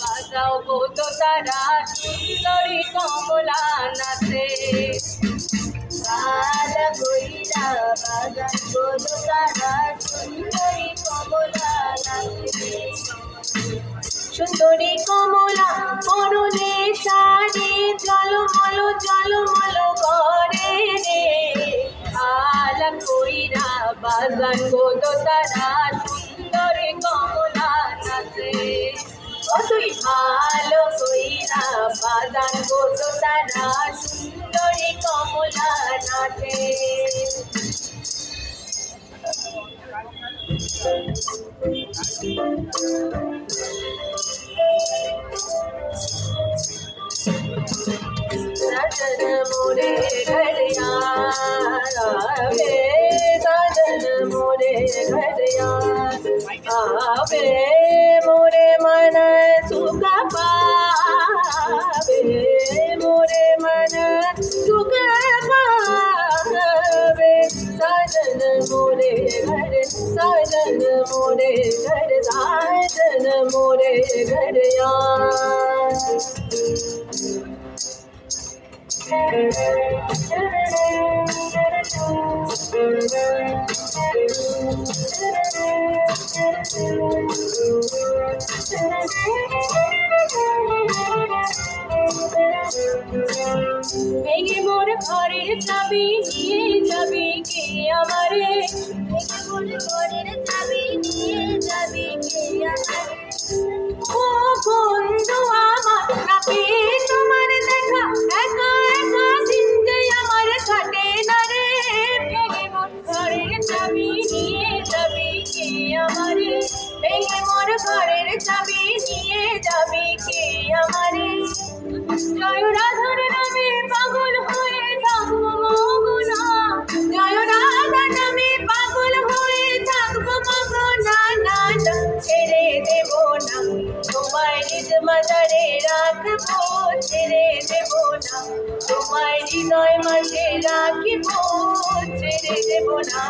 বাজাও গো তো তারা সুন্দরী কমলা নাচে কালা কইরা বাজাও গো তো তারা সুন্দরী কমলা নাচে সুন্দরী কমলা পরনে শাড়ি ঝলমল ঝলমল করে রে কালা কইরা বাজাও গো তো তারা সুন্দরী কমলা নাচে কতই ভালো কইরা বাজান গো তো তারা সুন্দরী কমলা নাচে सजन मोरे घर आवे सजन मोरे घर आवे मोरे मन सुख पावे मोरे मन सुख पावे सजन मोरे घर सजन मोरे घर सजन मोरे घर ভেঙে মোর ঘরের চাবি নিয়ে যাবি কে আমারে ভেঙে মোর ঘরের চাবি নিয়ে যাবি কে আমারে ও বন্ধু আমার রাতে তোমার দেখা একা একা চিনতে আমার কাটে না রে ভেঙে মোর ঘরের চাবি নিয়ে যাবি কে আমারে ভেঙে মোর ঘরের চাবি নিয়ে যাবি কে আমারে জয় রাধার নামে পাগল হয়ে থাকবো মগনা জয় রাধার নামে পাগল হয়ে থাকবো মগনা না ছেড়ে দেব না তোমায় নিজ মাঝারে রাখবো ছেড়ে দেব না তোমায় হৃদয় মাঝে রাখবো ছেড়ে দেব না